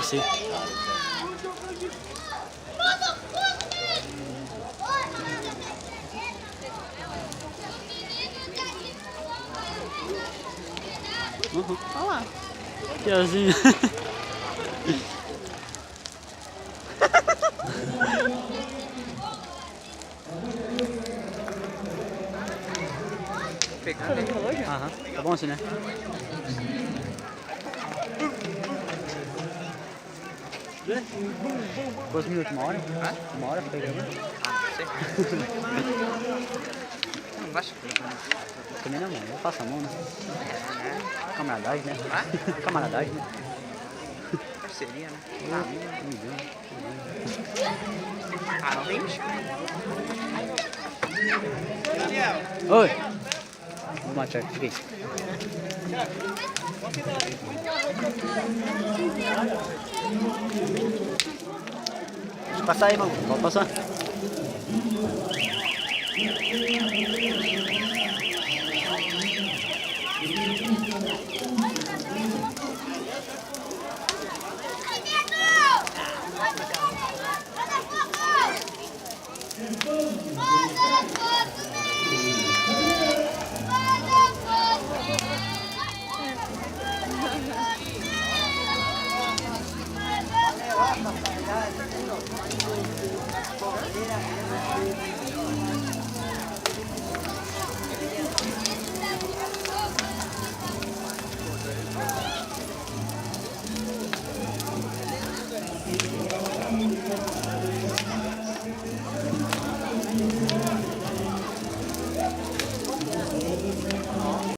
Merci. Uhum. Olha lá. Tiazinha. Aham, tá bom assim, né? Quantos minutos? Uma hora? Uma hora fica gravando? Eu não gosto de né? Também não, eu faço a mão, né? Camaradagem, né? Camaradagem, né? Parceria, né? Ah, não tem bicho. oi! Vamos lá, Tiago, fica aí. Deixa eu passar aí, irmão. Pode passar.